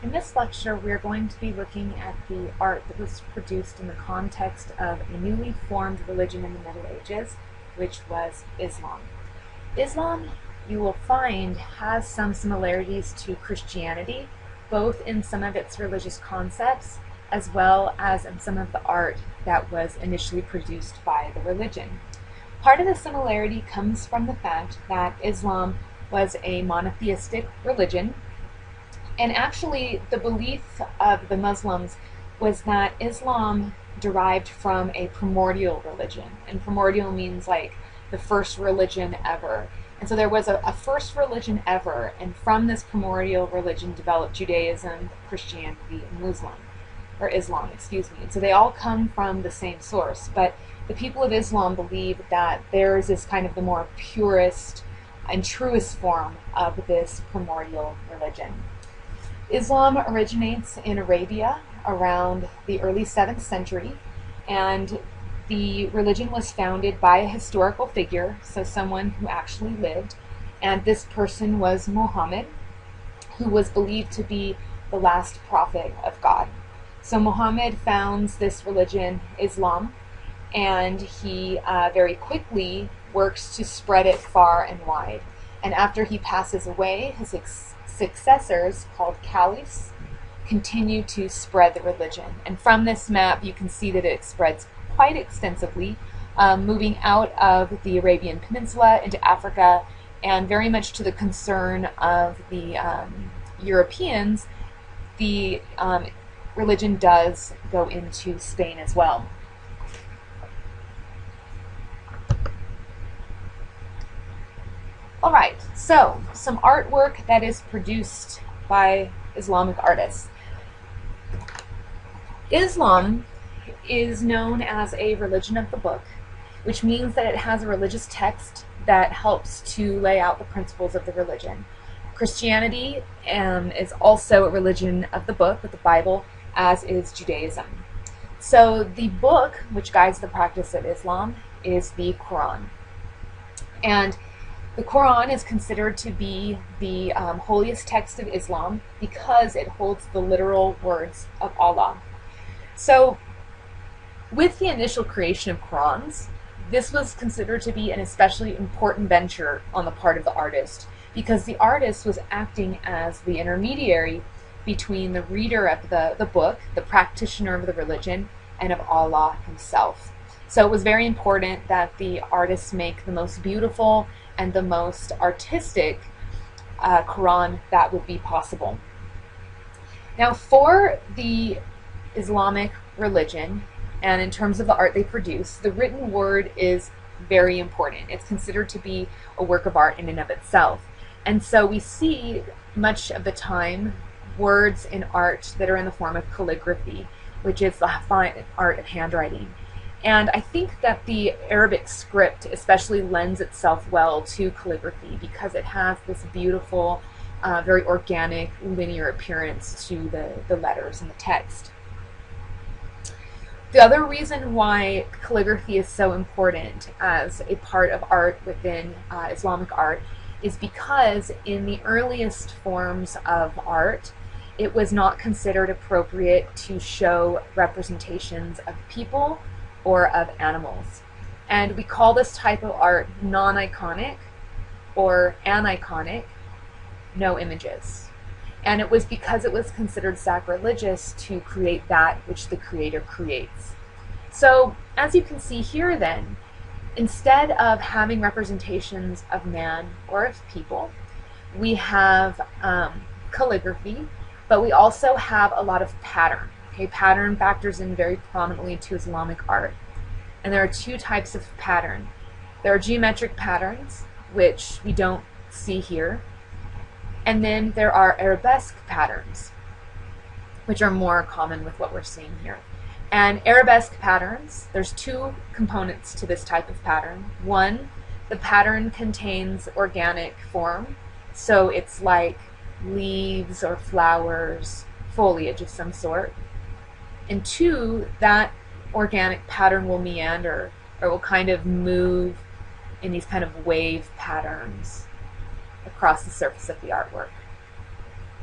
In this lecture, we're going to be looking at the art that was produced in the context of a newly formed religion in the Middle Ages, which was Islam. Islam, you will find, has some similarities to Christianity, both in some of its religious concepts, as well as in some of the art that was initially produced by the religion. Part of the similarity comes from the fact that Islam was a monotheistic religion. And actually, the belief of the Muslims was that Islam derived from a primordial religion. And primordial means like the first religion ever. And so there was a first religion ever. And from this primordial religion developed Judaism, Christianity, and Islam, excuse me. And so they all come from the same source. But the people of Islam believe that theirs is kind of the more purest and truest form of this primordial religion. Islam originates in Arabia around the early 7th century, and the religion was founded by a historical figure, so someone who actually lived, and this person was Muhammad, who was believed to be the last prophet of God. So Muhammad founds this religion, Islam, and he very quickly works to spread it far and wide. And after he passes away, his successors, called caliphs, continue to spread the religion. And from this map, you can see that it spreads quite extensively, moving out of the Arabian Peninsula into Africa, and very much to the concern of the Europeans, the religion does go into Spain as well. All right, so some artwork that is produced by Islamic artists. Islam is known as a religion of the book, which means that it has a religious text that helps to lay out the principles of the religion. Christianity is also a religion of the book, with the Bible, as is Judaism. So the book which guides the practice of Islam is the Quran. And the Quran is considered to be the holiest text of Islam because it holds the literal words of Allah. So with the initial creation of Qurans, this was considered to be an especially important venture on the part of the artist, because the artist was acting as the intermediary between the reader of the book, the practitioner of the religion, and of Allah himself. So it was very important that the artists make the most beautiful and the most artistic Quran that would be possible. Now, for the Islamic religion, and in terms of the art they produce, the written word is very important. It's considered to be a work of art in and of itself. And so we see much of the time words in art that are in the form of calligraphy, which is the fine art of handwriting. And I think that the Arabic script especially lends itself well to calligraphy because it has this beautiful, very organic, linear appearance to the letters and the text. The other reason why calligraphy is so important as a part of art within Islamic art is because in the earliest forms of art, it was not considered appropriate to show representations of people or of animals. And we call this type of art non-iconic or aniconic, no images. And it was because it was considered sacrilegious to create that which the creator creates. So as you can see here then, instead of having representations of man or of people, we have calligraphy, but we also have a lot of pattern. Okay, pattern factors in very prominently to Islamic art. And there are two types of pattern. There are geometric patterns, which we don't see here. And then there are arabesque patterns, which are more common with what we're seeing here. And arabesque patterns, there's two components to this type of pattern. One, the pattern contains organic form, so it's like leaves or flowers, foliage of some sort. And two, that organic pattern will meander or will kind of move in these kind of wave patterns across the surface of the artwork.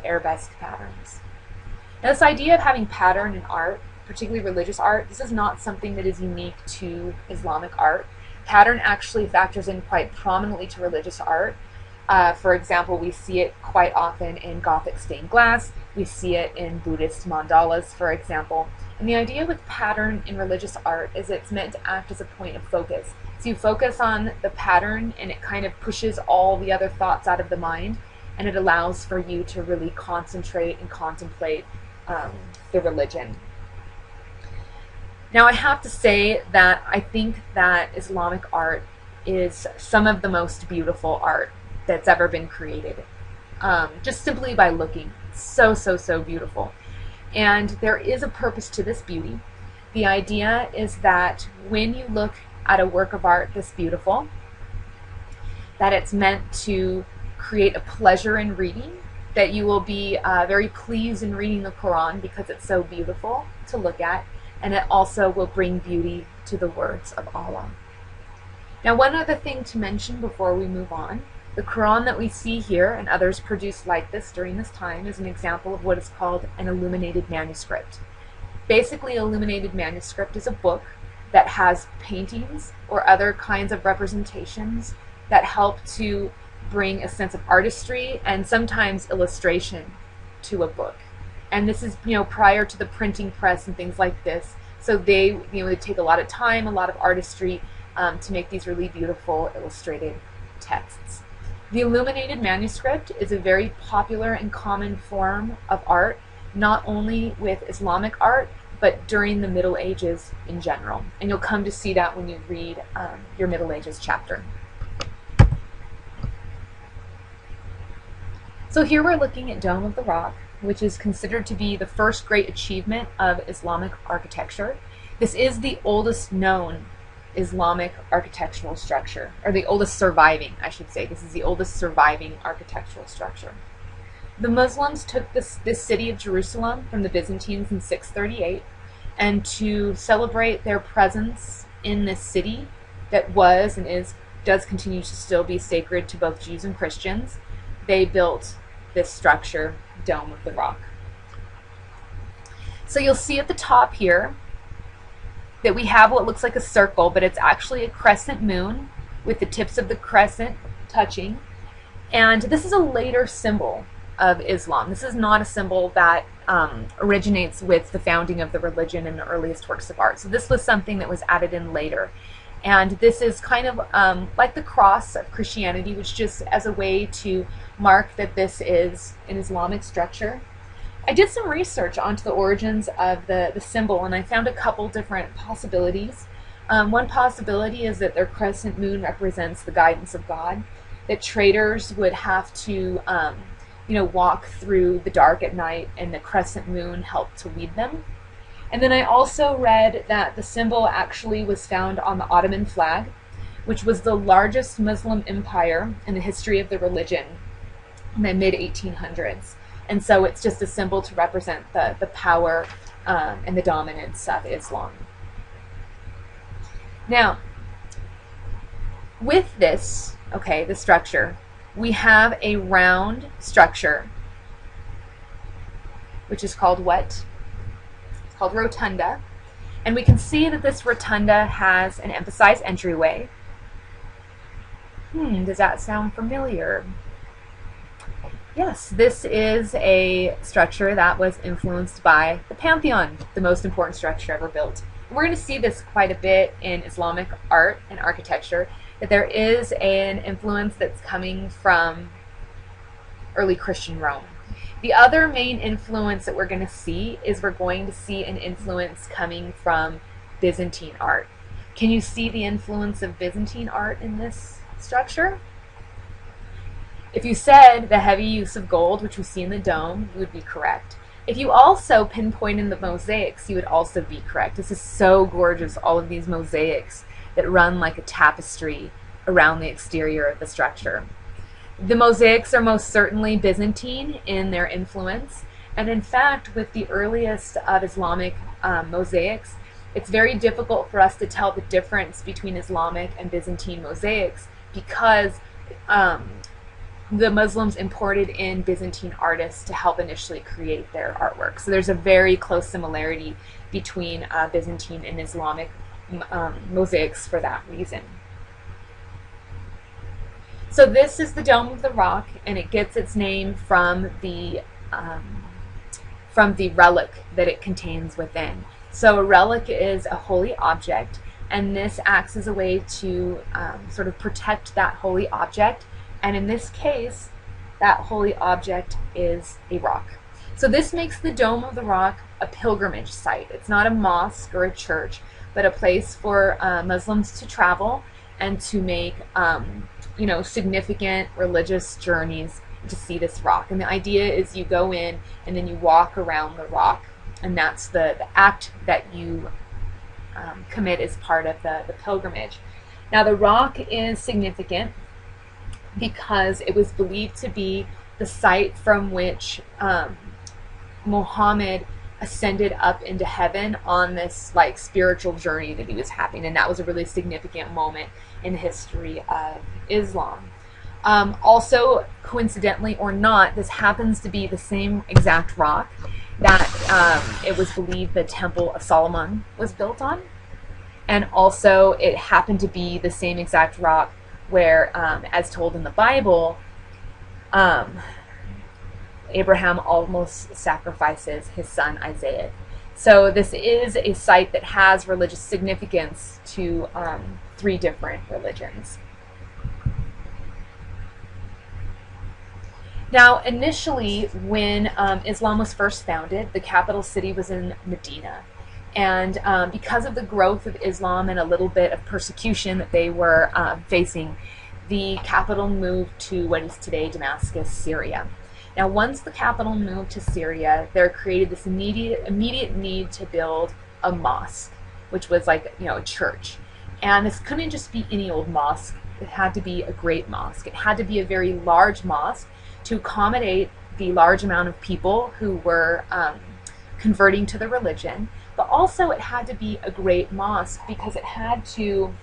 Arabesque patterns. Now, this idea of having pattern in art, particularly religious art, this is not something that is unique to Islamic art. Pattern actually factors in quite prominently to religious art. For example, we see it quite often in Gothic stained glass. We see it in Buddhist mandalas, for example. And the idea with pattern in religious art is it's meant to act as a point of focus. So you focus on the pattern and it kind of pushes all the other thoughts out of the mind, and it allows for you to really concentrate and contemplate the religion. Now, I have to say that I think that Islamic art is some of the most beautiful art that's ever been created. Just simply by looking. So, so, so beautiful. And there is a purpose to this beauty. The idea is that when you look at a work of art this beautiful, that it's meant to create a pleasure in reading, that you will be very pleased in reading the Quran because it's so beautiful to look at, and it also will bring beauty to the words of Allah. Now, one other thing to mention before we move on, the Quran that we see here and others produced like this during this time is an example of what is called an illuminated manuscript. Basically, illuminated manuscript is a book that has paintings or other kinds of representations that help to bring a sense of artistry and sometimes illustration to a book. And this is, prior to the printing press and things like this. So they take a lot of time, a lot of artistry to make these really beautiful illustrated texts. The illuminated manuscript is a very popular and common form of art, not only with Islamic art, but during the Middle Ages in general. And you'll come to see that when you read your Middle Ages chapter. So here we're looking at Dome of the Rock, which is considered to be the first great achievement of Islamic architecture. This is the oldest known Islamic architectural structure, or the oldest surviving, I should say. This is the oldest surviving architectural structure. The Muslims took this city of Jerusalem from the Byzantines in 638, and to celebrate their presence in this city that was and does continue to still be sacred to both Jews and Christians, they built this structure, Dome of the Rock. So you'll see at the top here that we have what looks like a circle, but it's actually a crescent moon with the tips of the crescent touching. And this is a later symbol of Islam. This is not a symbol that originates with the founding of the religion and the earliest works of art. So this was something that was added in later. And this is kind of like the cross of Christianity, which just as a way to mark that this is an Islamic structure. I did some research onto the origins of the symbol, and I found a couple different possibilities. One possibility is that their crescent moon represents the guidance of God, that traders would have to walk through the dark at night, and the crescent moon helped to lead them. And then I also read that the symbol actually was found on the Ottoman flag, which was the largest Muslim empire in the history of the religion in the mid-1800s. And so it's just a symbol to represent the power and the dominance of Islam. Now, with this, the structure, we have a round structure, which is called what? It's called rotunda. And we can see that this rotunda has an emphasized entryway. Does that sound familiar? Yes, this is a structure that was influenced by the Pantheon, the most important structure ever built. We're going to see this quite a bit in Islamic art and architecture, that there is an influence that's coming from early Christian Rome. The other main influence that we're going to see is we're going to see an influence coming from Byzantine art. Can you see the influence of Byzantine art in this structure? If you said the heavy use of gold, which we see in the dome, you would be correct. If you also pinpointed the mosaics, you would also be correct. This is so gorgeous, all of these mosaics that run like a tapestry around the exterior of the structure. The mosaics are most certainly Byzantine in their influence, and in fact, with the earliest of Islamic mosaics, it's very difficult for us to tell the difference between Islamic and Byzantine mosaics because the Muslims imported in Byzantine artists to help initially create their artwork. So there's a very close similarity between Byzantine and Islamic mosaics for that reason. So this is the Dome of the Rock, and it gets its name from the relic that it contains within. So a relic is a holy object, and this acts as a way to sort of protect that holy object. And in this case, that holy object is a rock. So this makes the Dome of the Rock a pilgrimage site. It's not a mosque or a church, but a place for Muslims to travel and to make significant religious journeys to see this rock. And the idea is you go in and then you walk around the rock, and that's the act that you commit as part of the pilgrimage. Now the rock is significant because it was believed to be the site from which Muhammad ascended up into heaven on this like spiritual journey that he was having, and that was a really significant moment in the history of Islam. Also, coincidentally or not, this happens to be the same exact rock that it was believed the Temple of Solomon was built on, and also it happened to be the same exact rock where, as told in the Bible, Abraham almost sacrifices his son Isaac. So this is a site that has religious significance to 3 different religions. Now, initially, when Islam was first founded, the capital city was in Medina. And because of the growth of Islam and a little bit of persecution that they were facing, the capital moved to what is today Damascus, Syria. Now, once the capital moved to Syria, there created this immediate need to build a mosque, which was like, a church. And this couldn't just be any old mosque. It had to be a great mosque. It had to be a very large mosque to accommodate the large amount of people who were converting to the religion. But also it had to be a great mosque because it had to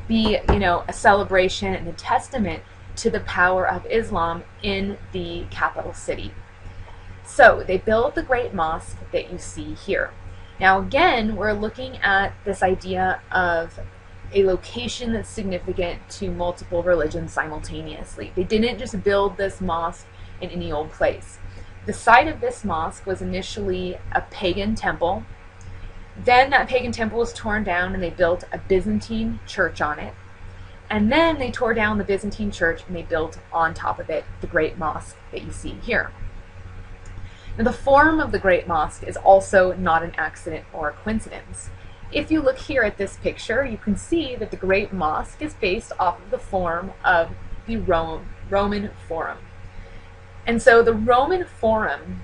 be, a celebration and a testament to the power of Islam in the capital city. So they built the great mosque that you see here. Now again, we're looking at this idea of a location that's significant to multiple religions simultaneously. They didn't just build this mosque in any old place. The site of this mosque was initially a pagan temple. Then that pagan temple was torn down and they built a Byzantine church on it. And then they tore down the Byzantine church and they built on top of it the great mosque that you see here. Now the form of the great mosque is also not an accident or a coincidence. If you look here at this picture, you can see that the great mosque is based off of the form of the Roman Forum. And so the Roman Forum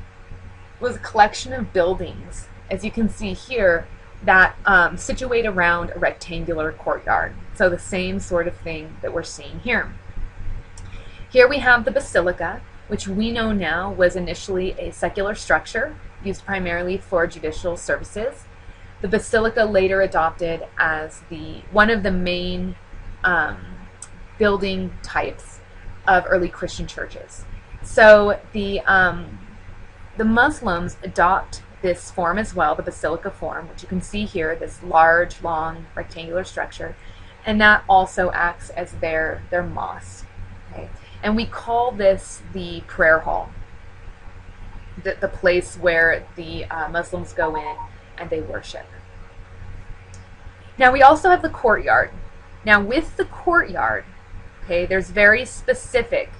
was a collection of buildings, as you can see here, that situate around a rectangular courtyard. So the same sort of thing that we're seeing here. Here we have the basilica, which we know now was initially a secular structure used primarily for judicial services. The basilica later adopted as one of the main building types of early Christian churches. So the Muslims adopt this form as well, the basilica form, which you can see here, this large, long, rectangular structure, and that also acts as their mosque. Okay? And we call this the prayer hall, the place where the Muslims go in and they worship. Now we also have the courtyard. Now with the courtyard, okay, there's very specific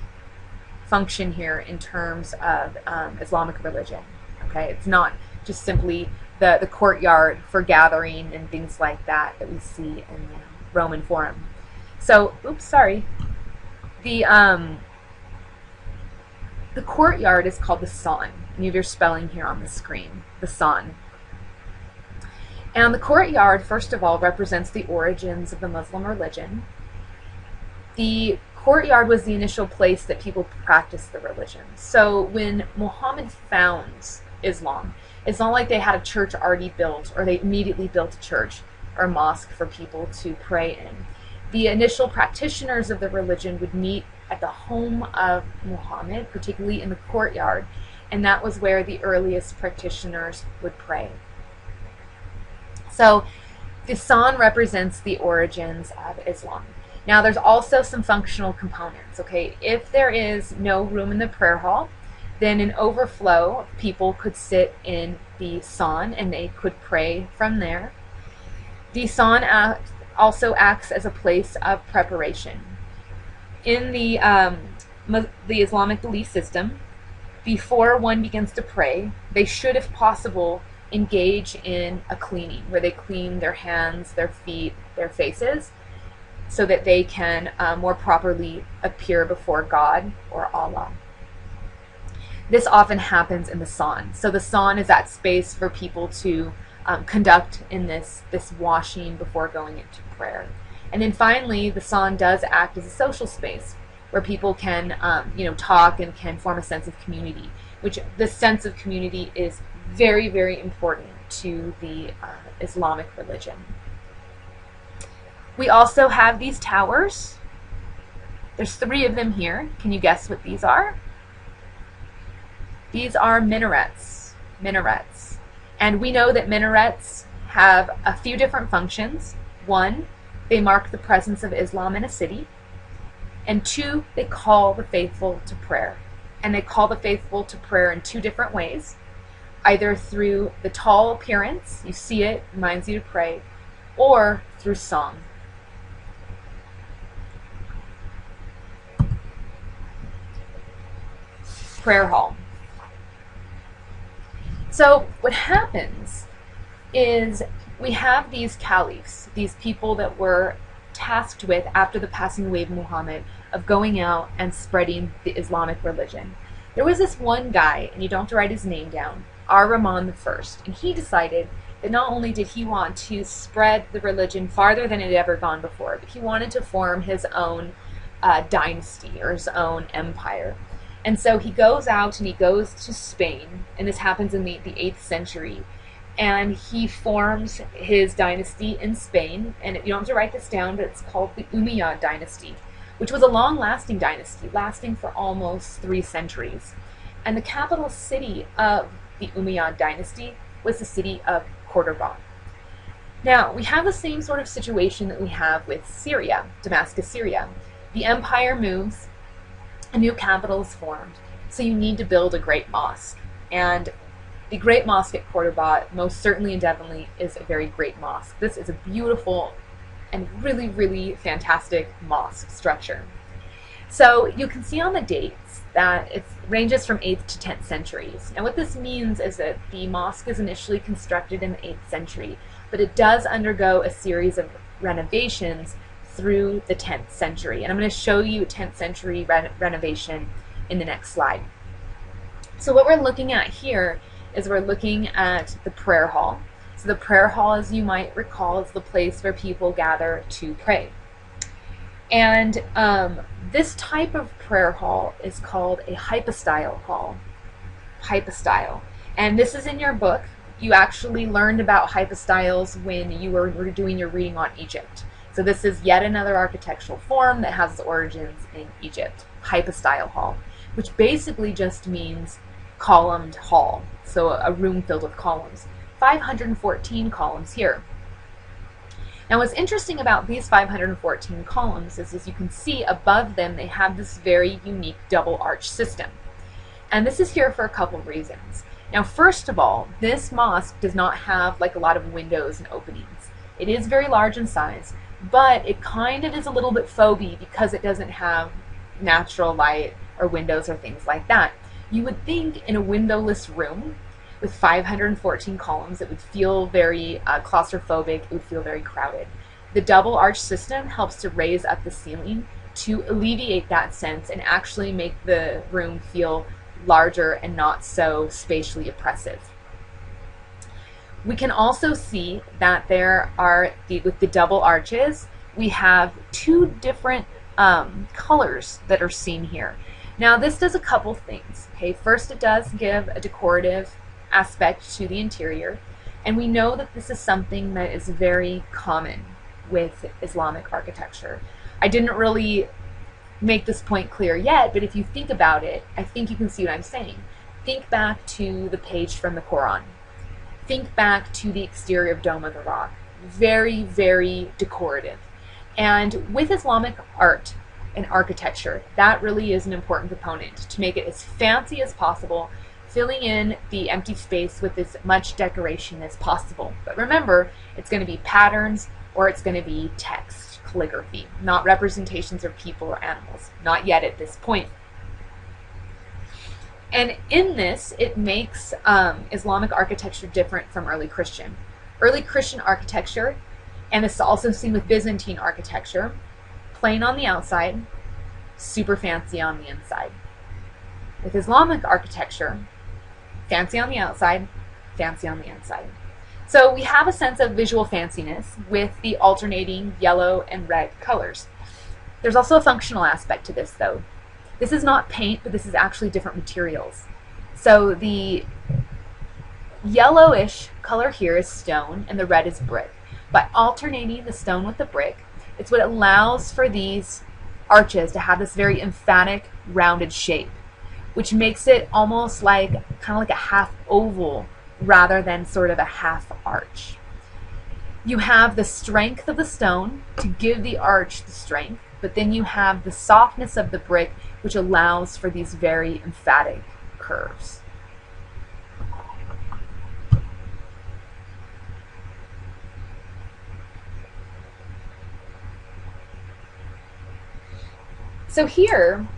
function here in terms of Islamic religion. Okay, it's not just simply the courtyard for gathering and things like that we see in the Roman Forum. So, the courtyard is called the San. And you have your spelling here on the screen, the San. And the courtyard, first of all, represents the origins of the Muslim religion. The courtyard was the initial place that people practiced the religion. So when Muhammad founds Islam, it's not like they had a church already built or they immediately built a church or a mosque for people to pray in. The initial practitioners of the religion would meet at the home of Muhammad, particularly in the courtyard, and that was where the earliest practitioners would pray. So the San represents the origins of Islam. Now there's also some functional components, okay? If there is no room in the prayer hall, then an overflow of people could sit in the San and they could pray from there. The San also acts as a place of preparation. In the Islamic belief system, before one begins to pray, they should, if possible, engage in a cleaning where they clean their hands, their feet, their faces, so that they can more properly appear before God or Allah. This often happens in the San. So the San is that space for people to conduct in this washing before going into prayer. And then finally, the San does act as a social space where people can talk and can form a sense of community, which this sense of community is very, very important to the Islamic religion. We also have these towers. There's 3 of them here. Can you guess what these are? These are minarets. Minarets. And we know that minarets have a few different functions. 1, they mark the presence of Islam in a city. And 2, they call the faithful to prayer. And they call the faithful to prayer in 2 different ways. Either through the tall appearance, you see it, reminds you to pray, or through song. Prayer hall. So what happens is we have these caliphs, these people that were tasked with, after the passing away of Muhammad, of going out and spreading the Islamic religion. There was this one guy, and you don't have to write his name down, Ar-Rahman I, and he decided that not only did he want to spread the religion farther than it had ever gone before, but he wanted to form his own dynasty or his own empire. And so he goes out and he goes to Spain, and this happens in the 8th century, and he forms his dynasty in Spain, and you don't have to write this down, but it's called the Umayyad dynasty, which was a long-lasting dynasty, lasting for almost 3 centuries. And the capital city of the Umayyad dynasty was the city of Cordoba. Now, we have the same sort of situation that we have with Syria, Damascus, Syria. The empire moves, a new capital is formed, so you need to build a great mosque. And the Great Mosque at Cordoba, most certainly and definitely, is a very great mosque. This is a beautiful and really, really fantastic mosque structure. So you can see on the dates that it ranges from 8th to 10th centuries. And what this means is that the mosque is initially constructed in the 8th century, but it does undergo a series of renovations through the 10th century. And I'm going to show you a 10th century renovation in the next slide. So what we're looking at here is we're looking at the prayer hall. So the prayer hall, as you might recall, is the place where people gather to pray. And this type of prayer hall is called a hypostyle hall. Hypostyle. And this is in your book. You actually learned about hypostyles when you were doing your reading on Egypt. So this is yet another architectural form that has its origins in Egypt. Hypostyle hall, which basically just means columned hall. So a room filled with columns. 514 columns here. Now what's interesting about these 514 columns is, as you can see above them, they have this very unique double arch system. And this is here for a couple of reasons. Now first of all, this mosque does not have like a lot of windows and openings. It is very large in size, but it kind of is a little bit phoby because it doesn't have natural light or windows or things like that. You would think in a windowless room with 514 columns, it would feel very claustrophobic, it would feel very crowded. The double arch system helps to raise up the ceiling to alleviate that sense and actually make the room feel larger and not so spatially oppressive. We can also see that there are, with the double arches, we have 2 different colors that are seen here. Now this does a couple things. Okay, first it does give a decorative aspect to the interior, and we know that this is something that is very common with Islamic architecture. I didn't really make this point clear yet, but if you think about it, I think you can see what I'm saying. Think back to the page from the Quran. Think back to the exterior of Dome of the Rock. Very, very decorative. And with Islamic art and architecture, that really is an important component to make it as fancy as possible, filling in the empty space with as much decoration as possible. But remember, it's going to be patterns or it's going to be text, calligraphy, not representations of people or animals. Not yet at this point. And in this, it makes Islamic architecture different from early Christian. Early Christian architecture, and this is also seen with Byzantine architecture, plain on the outside, super fancy on the inside. With Islamic architecture, fancy on the outside, fancy on the inside. So we have a sense of visual fanciness with the alternating yellow and red colors. There's also a functional aspect to this, though. This is not paint, but this is actually different materials. So the yellowish color here is stone and the red is brick. By alternating the stone with the brick, it's what allows for these arches to have this very emphatic, rounded shape, which makes it almost like, kind of like a half oval rather than sort of a half arch. You have the strength of the stone to give the arch the strength, but then you have the softness of the brick, which allows for these very emphatic curves. So here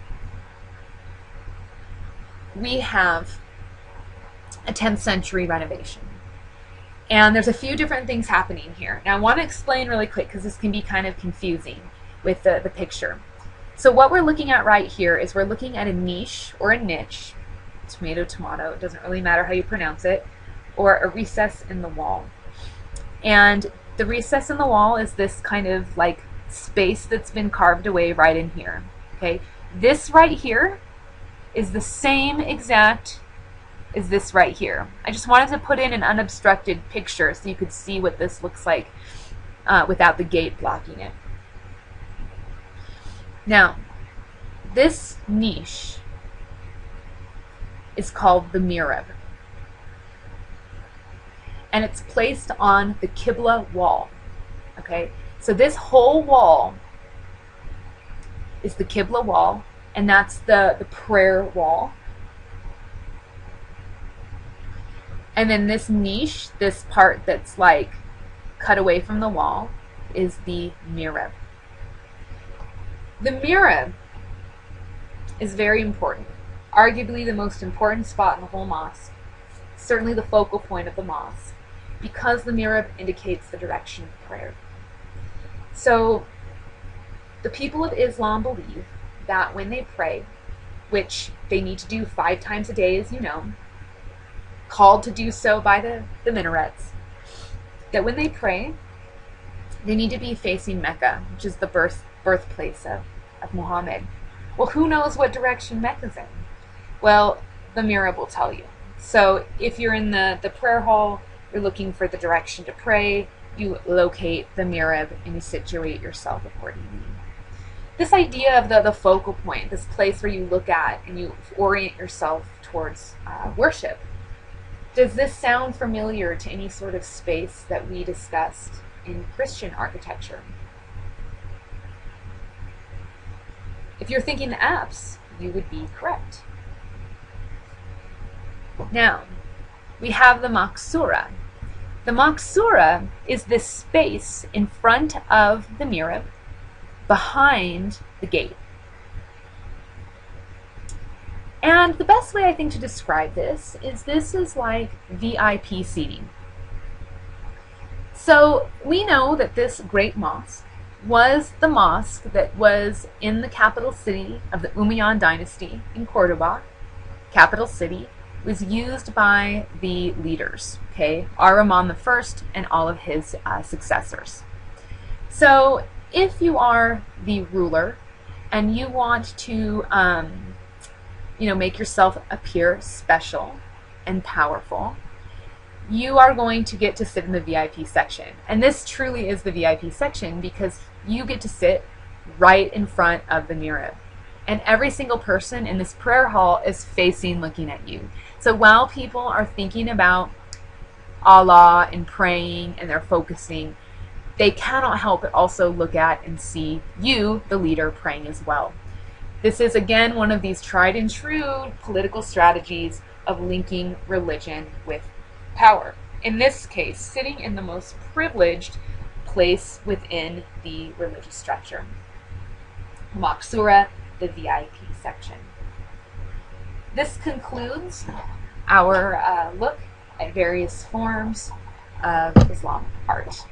we have a 10th century renovation. And there's a few different things happening here. Now I want to explain really quick because this can be kind of confusing with the picture. So what we're looking at right here is we're looking at a niche or a niche, tomato, tomato, it doesn't really matter how you pronounce it, or a recess in the wall. And the recess in the wall is this kind of like space that's been carved away right in here. Okay, this right here is the same exact as this right here. I just wanted to put in an unobstructed picture so you could see what this looks like without the gate blocking it. Now, this niche is called the Mihrab, and it's placed on the Qibla wall. Okay, so this whole wall is the Qibla wall, and that's the prayer wall. And then this niche, this part that's like cut away from the wall, is the Mihrab. The Mihrab is very important, arguably the most important spot in the whole mosque, certainly the focal point of the mosque, because the Mihrab indicates the direction of prayer. So the people of Islam believe that when they pray, which they need to do 5 times a day, as you know, called to do so by the Minarets, that when they pray, they need to be facing Mecca, which is the birthplace of Muhammad. Well, who knows what direction Mecca's in? Well, the Mihrab will tell you. So if you're in the prayer hall, you're looking for the direction to pray, you locate the Mihrab and you situate yourself accordingly. This idea of the focal point, this place where you look at and you orient yourself towards worship, does this sound familiar to any sort of space that we discussed in Christian architecture? If you're thinking the apse, you would be correct. Now, we have the Maqsura. The Maqsura is this space in front of the Mihrab, behind the gate. And the best way I think to describe this is like VIP seating. So we know that this great mosque was the mosque that was in the capital city of the Umayyad dynasty in Cordoba. Capital city was used by the leaders, okay, Ar-Rahman I and all of his successors. So if you are the ruler and you want to make yourself appear special and powerful, you are going to get to sit in the VIP section. And this truly is the VIP section because you get to sit right in front of the Mihrab. And every single person in this prayer hall is facing looking at you. So while people are thinking about Allah and praying and they're focusing, they cannot help but also look at and see you, the leader, praying as well. This is, again, one of these tried and true political strategies of linking religion with power. In this case, sitting in the most privileged place within the religious structure. Maksura, the VIP section. This concludes our look at various forms of Islamic art.